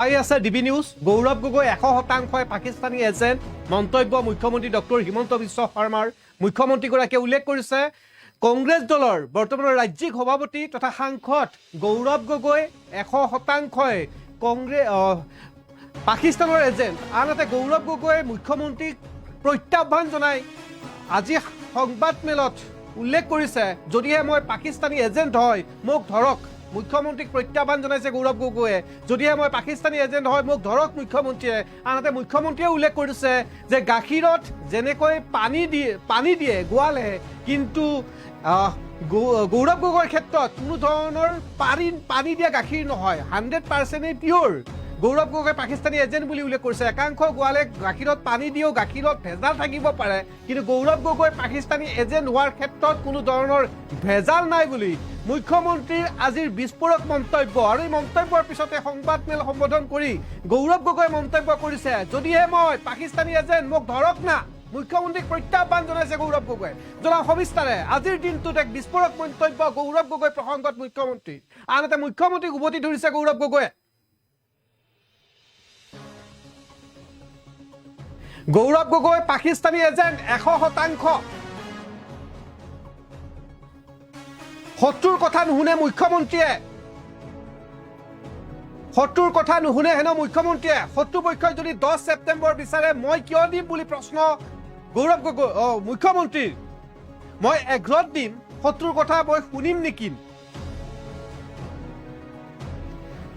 আই আছে DB news. Gaurav Gogoi 100% Pakistani agent মন্তব্য মুখ্যমন্ত্ৰী ডক্টৰ হিমন্ত বিশ্ব শৰ্মাৰ। মুখ্যমন্ত্ৰীগৰাকীয়ে উল্লেখ কৰিছে কংগ্ৰেছ দলৰ বৰ্তমানৰ ৰাজ্যিক সভাপতি তথা সাংসদ গৌৰৱ গগৈ 100% পাকিস্তানৰ এজেণ্ট। আনহাতে গৌৰৱ গগৈ মুখ্যমন্ত্ৰীক প্ৰত্যাহ্বান জনাই আজি সংবাদমেলত উল্লেখ কৰিছে যদিহে মই পাকিস্তানী এজেণ্ট হয় মোক ধৰক। মুখ্যমন্ত্ৰীক প্ৰত্যাহ্বান জনাইছে গৌৰৱ গগৈয়ে, যদিহে মই পাকিস্তানী এজেণ্ট হয় মোক ধৰক মুখ্যমন্ত্ৰীয়ে। আনহাতে মুখ্যমন্ত্ৰীয়ে উল্লেখ কৰিছে যে গাখীৰত যেনেকৈ পানী দিয়ে গোৱালে, কিন্তু গৌৰৱ গগৈৰ ক্ষেত্ৰত কোনো ধৰণৰ পানী দিয়া গাখীৰ নহয়, 100% পিয়ৰ। গৌৰৱ গগৈ পাকিস্তানী এজেণ্ট বুলি উল্লেখ কৰিছে। একাংশ গোৱালে গাখীৰত পানী দিও গাখীৰত ভেজাল থাকিব পাৰে, কিন্তু গৌৰৱ গগৈ পাকিস্তানী এজেণ্ট হোৱাৰ ক্ষেত্ৰত কোনো ধৰণৰ ভেজাল নাই বুলি মুখ্যমন্ত্ৰীৰ আজিৰ বিস্ফোৰক মন্তব্য। আৰু এই মন্তব্যৰ পিছতে সংবাদমেল সম্বোধন কৰি গৌৰৱ গগৈ মন্তব্য কৰিছে যদিহে মই পাকিস্তানী এজেণ্ট মোক ধৰক না। মুখ্যমন্ত্ৰীক প্ৰত্যাহ্বান জনাইছে গৌৰৱ গগৈ। জনাওঁ সবিস্তাৰে আজিৰ দিনটোত এক বিস্ফোৰক মন্তব্য গৌৰৱ গগৈ প্ৰসংগত মুখ্যমন্ত্ৰী। আনহাতে মুখ্যমন্ত্ৰীক উভতি ধৰিছে গৌৰৱ গগৈয়ে। গৌৰৱ গগৈ পাকিস্তানী এজেণ্ট 100%। শত্ৰুৰ কথা নুশুনে মুখ্যমন্ত্ৰীয়ে, শত্ৰুৰ কথা নুশুনে হেনো মুখ্যমন্ত্ৰীয়ে। শত্ৰুপক্ষই যদি 10 ছেপ্টেম্বৰ বিচাৰে মই কিয় দিম বুলি প্ৰশ্ন গৌৰৱ গগৈ মুখ্যমন্ত্ৰীৰ। মই এঘৰত দিম, শত্ৰুৰ কথা মই শুনিম নেকি?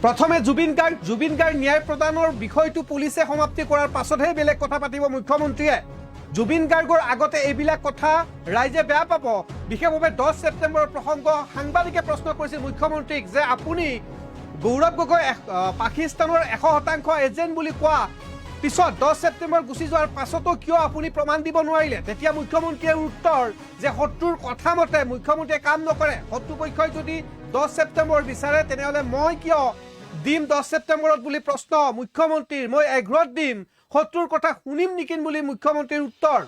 প্ৰথমে জুবিন গাৰ্গ ন্যায় প্ৰদানৰ বিষয়টো পুলিচে সমাপ্তি কৰাৰ পাছতহে বেলেগ কথা পাতিব মুখ্যমন্ত্ৰীয়ে। জুবিন গাৰ্গৰ আগতে এইবিলাক কথা ৰাইজে বেয়া পাব। বিশেষভাৱে 10 ছেপ্টেম্বৰৰ প্ৰসংগ সাংবাদিকে প্ৰশ্ন কৰিছিল মুখ্যমন্ত্ৰীক যে আপুনি গৌৰৱ গগৈ পাকিস্তানৰ 100% এজেণ্ট বুলি কোৱা পিছত 10 ছেপ্টেম্বৰ গুচি যোৱাৰ পাছতো কিয় আপুনি প্ৰমাণ দিব নোৱাৰিলে? তেতিয়া মুখ্যমন্ত্ৰীয়ে উত্তৰ যে শত্ৰুৰ কথা মতে মুখ্যমন্ত্ৰীয়ে কাম নকৰে। শত্ৰুপক্ষই যদি 10 ছেপ্টেম্বৰ বিচাৰে তেনেহ'লে মই কিয় দিম 10 ছেপ্টেম্বৰত বুলি প্ৰশ্ন মুখ্যমন্ত্ৰীৰ। মই এঘৰত দিম, শত্ৰুৰ কথা শুনিম নেকি বুলি মুখ্যমন্ত্ৰীৰ উত্তৰ।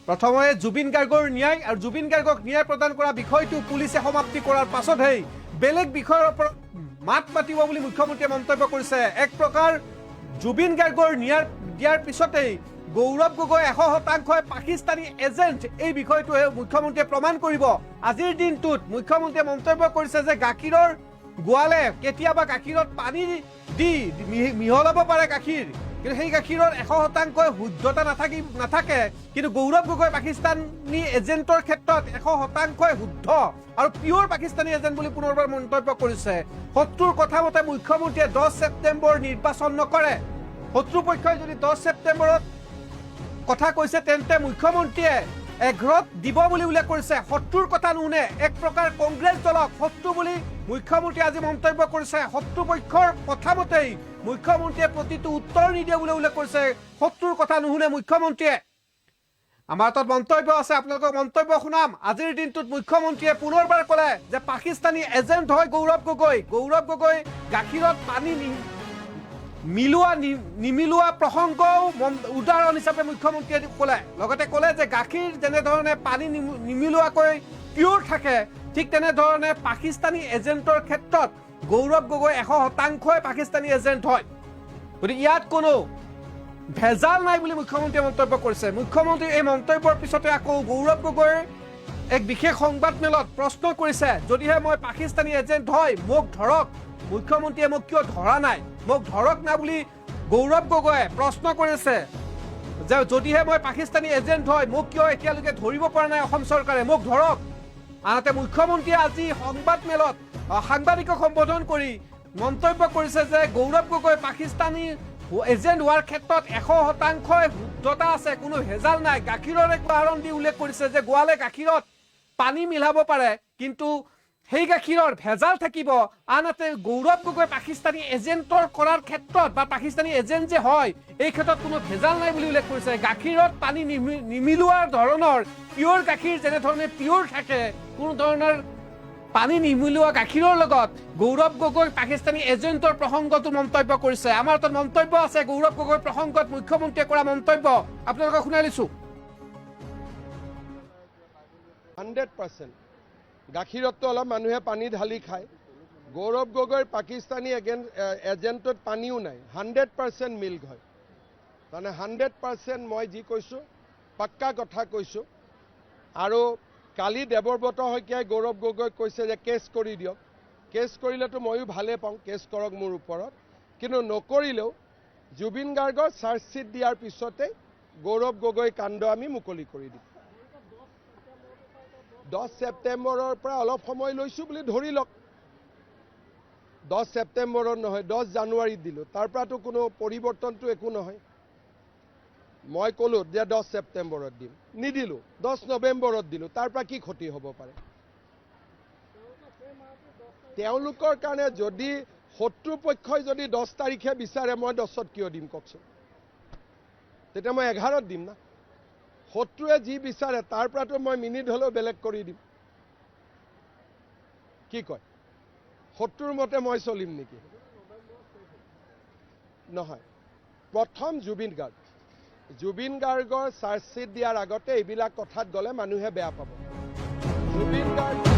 প্ৰথমে জুবিন গাৰ্গৰ ন্যায় আৰু জুবিন গাৰ্গক ন্যায় প্ৰদান কৰা বিষয়টো পুলিচে সমাপ্তি কৰাৰ পাছতহে বেলেগ বিষয়ৰ ওপৰত মাত মাতিব বুলি মুখ্যমন্ত্ৰীয়ে মন্তব্য কৰিছে। এক প্ৰকাৰ জুবিন গাৰ্গৰ ন্যায় দিয়াৰ পিছতেই গৌৰৱ গগৈ 100% পাকিস্তানী এজেণ্ট এই বিষয়টোৱে মুখ্যমন্ত্ৰীয়ে প্ৰমাণ কৰিব। আজিৰ দিনটোত মুখ্যমন্ত্ৰীয়ে মন্তব্য কৰিছে যে গাখীৰৰ গোৱালে কেতিয়াবা গাখীৰত পানী দি মিহলাব পাৰে গাখীৰ, কিন্তু সেই গাখীৰৰ 100% শুদ্ধতা নাথাকে। কিন্তু গৌৰৱ গগৈ পাকিস্তানী এজেণ্টৰ ক্ষেত্ৰত 100% শুদ্ধ আৰু পিয়ৰ পাকিস্তানী এজেণ্ট বুলি পুনৰবাৰ মন্তব্য কৰিছে। শত্ৰুৰ কথা মতে মুখ্যমন্ত্ৰীয়ে 10 ছেপ্টেম্বৰ নিৰ্বাচন নকৰে। শত্ৰুপক্ষই যদি 10 ছেপ্টেম্বৰত কথা কৈছে তেন্তে মুখ্যমন্ত্ৰীয়ে এঘৰত দিব বুলি উল্লেখ কৰিছে। শত্ৰুৰ কথা নুশুনে, এক প্ৰকাৰ কংগ্ৰেছ দলক শত্ৰু বুলি মুখ্যমন্ত্ৰীয়ে আজি মন্তব্য কৰিছে। শত্ৰুপক্ষৰ কথা মতেই মুখ্যমন্ত্ৰীয়ে প্ৰতিটো উত্তৰ নিদিয়ে বুলি উল্লেখ কৰিছে। শত্ৰুৰ কথা নুশুনে মুখ্যমন্ত্ৰীয়ে। আমাৰ তাত মন্তব্য আছে, আপোনালোকক মন্তব্য শুনাম। আজিৰ দিনটোত মুখ্যমন্ত্ৰীয়ে পুনৰবাৰ ক'লে যে পাকিস্তানী এজেণ্ট হয় গৌৰৱ গগৈ। গৌৰৱ গগৈ গাখীৰত পানী নিমিলোৱা প্ৰসংগও উদাহৰণ হিচাপে মুখ্যমন্ত্ৰীয়ে ক'লে। লগতে ক'লে যে গাখীৰ যেনেধৰণে পানী নিমিলোৱাকৈ পিয়ৰ থাকে, ঠিক তেনেধৰণে পাকিস্তানী এজেণ্টৰ ক্ষেত্ৰত গৌৰৱ গগৈ 100% পাকিস্তানী এজেণ্ট হয়। গতিকে ইয়াত কোনো ভেজাল নাই বুলি মুখ্যমন্ত্ৰীয়ে মন্তব্য কৰিছে। মুখ্যমন্ত্ৰীৰ এই মন্তব্যৰ পিছতে আকৌ গৌৰৱ গগৈৰ এক বিশেষ সংবাদমেলত প্ৰশ্ন কৰিছে যদিহে মই পাকিস্তানী এজেণ্ট হয় মোক ধৰক। মুখ্যমন্ত্ৰীয়ে মোক কিয় ধৰা নাই, মোক ধৰক না বুলি গৌৰৱ গগৈয়ে প্ৰশ্ন কৰিছে যে যদিহে মই পাকিস্তানী এজেণ্ট হয় মোক কিয় এতিয়ালৈকে ধৰিব পৰা নাই অসম চৰকাৰে, মোক ধৰক। আনহাতে মুখ্যমন্ত্ৰীয়ে আজি সংবাদমেলত সাংবাদিকক সম্বোধন কৰি মন্তব্য কৰিছে যে গৌৰৱ গগৈ পাকিস্তানী এজেণ্ট হোৱাৰ ক্ষেত্ৰত 100% শুদ্ধতা আছে, কোনো ভেজাল নাই। গাখীৰৰ এক উদাহৰণ দি উল্লেখ কৰিছে যে গোৱালে গাখীৰত পানী মিলাব পাৰে, কিন্তু সেই গাখীৰৰ ভেজাল থাকিব। আনহাতে গৌৰৱ গগৈ পাকিস্তানী এজেণ্টৰ কৰাৰ ক্ষেত্ৰত বা পাকিস্তানী এজেণ্ট যে হয় এই ক্ষেত্ৰত কোনো ভেজাল নাই বুলি উল্লেখ কৰিছে। গাখীৰত পানী নিমিলোৱাৰ ধৰণৰ পিয়ৰ গাখীৰ যেনেধৰণে পিয়ৰ থাকে, কোনো ধৰণৰ পানী নিমিলোৱা গাখীৰৰ লগত গৌৰৱ গগৈ পাকিস্তানী এজেণ্টৰ প্ৰসংগটো মন্তব্য কৰিছে। আমাৰ তাত মন্তব্য আছে গৌৰৱ গগৈ প্ৰসংগত মুখ্যমন্ত্ৰীয়ে কৰা মন্তব্য, আপোনালোকক শুনাই লৈছো। 100% গাখীৰততো অলপ মানুহে পানী ঢালি খায়, গৌৰৱ গগৈৰ পাকিস্তানী এজেণ্টত পানীও নাই, 100% মিল্ক হয়। তাৰমানে 100% মই যি কৈছোঁ পাক্কা কথা কৈছোঁ। আৰু কালি দেৱব্ৰত শইকীয়াই গৌৰৱ গগৈক কৈছে যে কেছ কৰি দিয়ক। কেছ কৰিলেতো ময়ো ভালে পাওঁ, কেছ কৰক মোৰ ওপৰত, কিন্তু নকৰিলেও জুবিন গাৰ্গৰ চাৰ্জশ্বিট দিয়াৰ পিছতে গৌৰৱ গগৈ কাণ্ড আমি মুকলি কৰি দিম। 10 ছেপ্টেম্বৰৰ পৰা অলপ সময় লৈছোঁ বুলি ধৰি লওক। 10 ছেপ্টেম্বৰত নহয়, 10 জানুৱাৰীত দিলোঁ। তাৰ পৰাতো কোনো পৰিৱৰ্তনটো একো নহয়। মই ক'লোঁ যে 10 ছেপ্টেম্বৰত দিম, নিদিলোঁ। 10 নৱেম্বৰত দিলোঁ। তাৰ পৰা কি ক্ষতি হ'ব পাৰে? তেওঁলোকৰ কাৰণে যদি শত্ৰুপক্ষই যদি 10 তাৰিখে বিচাৰে, মই 10ত কিয় দিম কওকচোন? তেতিয়া মই 11ত দিম না। শত্ৰুৱে যি বিচাৰে তাৰ পৰাতো মই মিনিট হ'লেও বেলেগ কৰি দিম। কি কয়? শত্ৰুৰ মতে মই চলিম নেকি? নহয়, প্ৰথম জুবিন গাৰ্গ। জুবিন গাৰ্গৰ চাৰ্জশ্বিট দিয়াৰ আগতে এইবিলাক কথাত গ'লে মানুহে বেয়া পাব। জুবিন গাৰ্গ